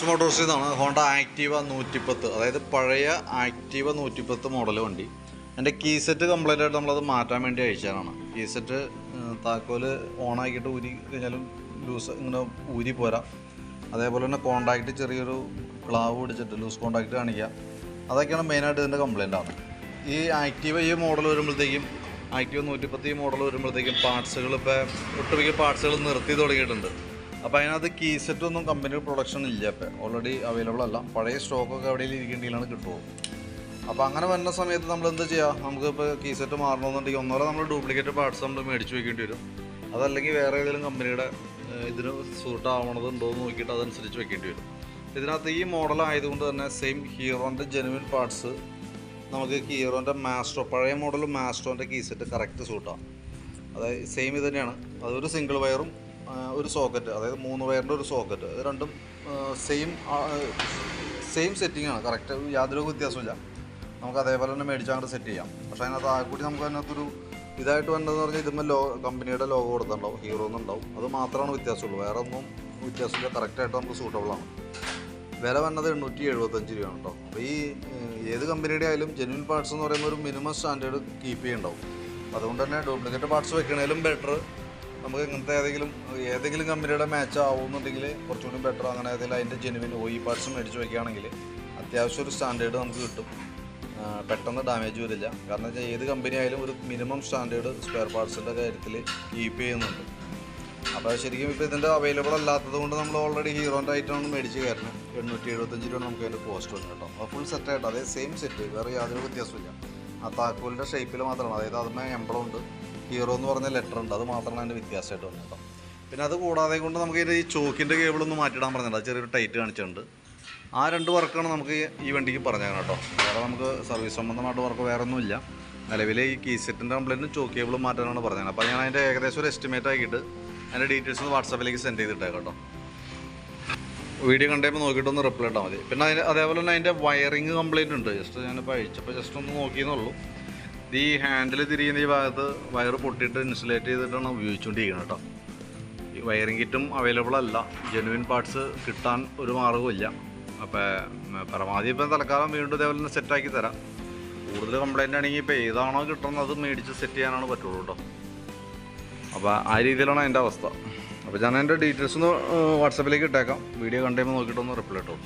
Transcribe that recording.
Motors ഇതാണ് Honda Activa 110, അതായത് പഴയ ആക്റ്റീവ 110 മോഡൽ വണ്ടി. എൻ്റെ കീ സെറ്റ് കംപ്ലൈൻ്റ് ആയിട്ട് നമ്മളത് മാറ്റാൻ വേണ്ടി അയച്ചതാണ്. കീ സെറ്റ് താക്കോല് ഓണാക്കിയിട്ട് ഊരി കഴിഞ്ഞാലും ലൂസ് ഇങ്ങനെ ഊരി പോരാ. അതേപോലെ തന്നെ കോണ്ടാക്റ്റ് ചെറിയൊരു ക്ലാവ് പിടിച്ചിട്ട് ലൂസ് കോണ്ടാക്റ്റ് കാണിക്കുക. അതൊക്കെയാണ് മെയിനായിട്ട് ഇതിൻ്റെ കംപ്ലൈൻ്റ് ആണ്. ഈ ആക്റ്റീവ ഈ മോഡൽ വരുമ്പോഴത്തേക്കും ആക്റ്റീവ 110 ഈ മോഡൽ വരുമ്പോഴത്തേക്കും പാർട്സുകൾ ഇപ്പോൾ ഒട്ടുമിക്ക പാർട്സുകൾ നിർത്തി തുടങ്ങിയിട്ടുണ്ട്. അപ്പോൾ അതിനകത്ത് കീ സെറ്റൊന്നും കമ്പനി പ്രൊഡക്ഷൻ ഇല്ല, ഇപ്പോൾ ഓൾറെഡി അവൈലബിൾ അല്ല. പഴയ സ്റ്റോക്കൊക്കെ എവിടെയെങ്കിലും ഇരിക്കേണ്ടിയിലാണ് കിട്ടുമോ. അപ്പോൾ അങ്ങനെ വരുന്ന സമയത്ത് നമ്മൾ എന്ത് ചെയ്യുക, നമുക്കിപ്പോൾ കീ സെറ്റ് മാറണമെന്നുണ്ടെങ്കിൽ ഒന്നോടെ നമ്മൾ ഡ്യൂപ്ലിക്കേറ്റ് പാർട്സ് നമ്മൾ മേടിച്ച് വയ്ക്കേണ്ടി വരും. അതല്ലെങ്കിൽ വേറെ ഏതെങ്കിലും കമ്പനിയുടെ ഇതിന് സൂട്ട് ആവണതുണ്ടോ എന്ന് നോക്കിയിട്ട് അതനുസരിച്ച് വെക്കേണ്ടി വരും. ഇതിനകത്ത് ഈ മോഡൽ ആയതുകൊണ്ട് തന്നെ സെയിം ഹീറോൻ്റെ ജെനുവിൻ പാർട്സ് നമുക്ക് ഹീറോൻ്റെ മാസ്ട്രോ, പഴയ മോഡൽ മാസ്ട്രോൻ്റെ കീ സെറ്റ് കറക്റ്റ് സൂട്ടാണ്. അതായത് സെയിം ഇത് തന്നെയാണ്. അതൊരു സിംഗിൾ വയറും ഒരു സോക്കറ്റ്, അതായത് 3 വയറിൻ്റെ ഒരു സോക്കറ്റ്, ഇത് രണ്ടും സെയിം സെറ്റിങ്ങാണ്. കറക്റ്റ്, യാതൊരു വ്യത്യാസമില്ല. നമുക്ക് അതേപോലെ തന്നെ മേടിച്ച് അങ്ങോട്ട് സെറ്റ് ചെയ്യാം. പക്ഷേ അതിനകത്ത് ആകൂടി നമുക്ക് അതിനകത്തൊരു ഇതായിട്ട് വേണ്ടതെന്ന് പറഞ്ഞാൽ ഇതുമ്പോൾ കമ്പനിയുടെ ലോഗോ കൊടുത്തിട്ടുണ്ടാവും, ഹീറോ എന്നുണ്ടാവും. അത് മാത്രമാണ് വ്യത്യാസമുള്ളൂ, വേറെ ഒന്നും വ്യത്യാസമില്ല. കറക്റ്റായിട്ട് നമുക്ക് സൂട്ടബിളാണ്. വില വന്നത് 875 രൂപയാണ് കേട്ടോ. അപ്പോൾ ഈ ഏത് കമ്പനിയുടെ ആയാലും ജെന്യൂൻ പാർട്സ് എന്ന് പറയുന്ന ഒരു മിനിമം സ്റ്റാൻഡേർഡ് കീപ്പ് ചെയ്യുന്നുണ്ടാവും. അതുകൊണ്ട് തന്നെ ഡ്യൂപ്ലിക്കേറ്റ് പാർട്സ് വെക്കണേലും ബെറ്റർ നമുക്ക് ഇങ്ങനത്തെ ഏതെങ്കിലും കമ്പനിയുടെ മാച്ച് ആവുമെന്നുണ്ടെങ്കിൽ കുറച്ചുകൂടി ബെറ്റർ. അങ്ങനെ ഏതെങ്കിലും അതിൻ്റെ ജെനുവിൻ OE പാർട്സ് മേടിച്ച് വയ്ക്കുകയാണെങ്കിൽ അത്യാവശ്യം ഒരു സ്റ്റാൻഡേർഡ് നമുക്ക് കിട്ടും. പെട്ടെന്ന് ഡാമേജ് വരില്ല. കാരണം വെച്ചാൽ ഏത് കമ്പനി ആയാലും ഒരു മിനിമം സ്റ്റാൻഡേർഡ് സ്പെയർ പാർട്സിൻ്റെ കാര്യത്തിൽ കീപ്പ് ചെയ്യുന്നുണ്ട്. അപ്പോൾ ശരിക്കും ഇപ്പോൾ ഇതിൻ്റെ അവൈലബിൾ അല്ലാത്തത് കൊണ്ട് നമ്മൾ ഓൾറെഡി ഹീറോൻ്റെ ഐറ്റമാണ് മേടിച്ച് കയറുന്നത്. 875 രൂപ നമുക്ക് അതിൻ്റെ കോസ്റ്റ് വരും കേട്ടോ. അപ്പോൾ ഫുൾ സെറ്റായിട്ട് അതേ സെയിം സെറ്റ്, വേറെ യാതൊരു വ്യത്യാസമില്ല. ആ താക്കോലിൻ്റെ ഷേപ്പിൽ മാത്രമാണ്, അതായത് അതിന് എംബ്ലം ഉണ്ട്, ഹീറോ എന്ന് പറഞ്ഞ ലെറ്റർ ഉണ്ട്, അത് മാത്രമാണ് അതിൻ്റെ വ്യത്യാസമായിട്ട് വന്നത് കേട്ടോ. പിന്നെ അത് കൂടാതെ കൊണ്ട് നമുക്ക് ഈ ചോക്കിൻ്റെ കേബിളൊന്ന് മാറ്റിയിടാൻ പറഞ്ഞിട്ടുണ്ട്. അത് ചെറിയൊരു ടൈറ്റ് കാണിച്ചിട്ടുണ്ട്. ആ 2 വർക്കാണ് നമുക്ക് ഈ വണ്ടിക്ക് പറഞ്ഞേക്കണം കേട്ടോ. വേറെ നമുക്ക് സർവീസ് സംബന്ധമായിട്ട് വർക്ക് വേറെ ഒന്നുമില്ല. നിലവിലെ ഈ കീ സെറ്റിൻ്റെ കംപ്ലൈൻറ്റും ചോക്ക് കേബിളും മാറ്റാനാണ് പറഞ്ഞത്. അപ്പോൾ ഞാൻ അതിൻ്റെ ഏകദേശം ഒരു എസ്റ്റിമേറ്റ് ആക്കിയിട്ട് അതിൻ്റെ ഡീറ്റെയിൽസ് വാട്സാപ്പിലേക്ക് സെൻഡ് ചെയ്തിട്ടേക്കാം കേട്ടോ. വീഡിയോ കണ്ടപ്പോൾ നോക്കിയിട്ടൊന്ന് റിപ്ലൈ ഇട്ടാൽ മതി. പിന്നെ അതേപോലെ തന്നെ അതിൻ്റെ വയറിങ് കംപ്ലൈൻറ്റ് ഉണ്ട്. ഞാനിപ്പോൾ അയച്ചപ്പോൾ ജസ്റ്റ് ഒന്ന് നോക്കിയെന്നുള്ളൂ. ഈ ഹാൻഡിൽ തിരിയുന്ന ഈ ഭാഗത്ത് വയർ പൊട്ടിയിട്ട് ഇൻസുലേറ്റ് ചെയ്തിട്ടാണ് ഉപയോഗിച്ചുകൊണ്ടിരിക്കുന്നത് കേട്ടോ. ഈ വയറിങ് കിറ്റും അവൈലബിൾ അല്ല, ജെനുവിൻ പാർട്സ് കിട്ടാൻ ഒരു മാർഗ്ഗമില്ല. അപ്പോൾ പരമാവധി ഇപ്പം തൽക്കാലം വീണ്ടും ഇതേപോലെ തന്നെ സെറ്റാക്കി തരാം. കൂടുതൽ കംപ്ലൈൻ്റ് ആണെങ്കിൽ ഇപ്പോൾ ഏതാണോ കിട്ടുന്നത് അത് മേടിച്ച് സെറ്റ് ചെയ്യാനാണ് പറ്റുള്ളൂ കേട്ടോ. അപ്പോൾ ആ രീതിയിലാണ് അതിൻ്റെ അവസ്ഥ. അപ്പോൾ ഞാൻ എൻ്റെ ഡീറ്റെയിൽസ് ഒന്ന് വാട്സാപ്പിലേക്ക് ഇട്ടേക്കാം. വീഡിയോ കണ്ടുകഴിയുമ്പോൾ നോക്കിയിട്ടൊന്ന് റിപ്ലൈ ഇട്ടോളൂ.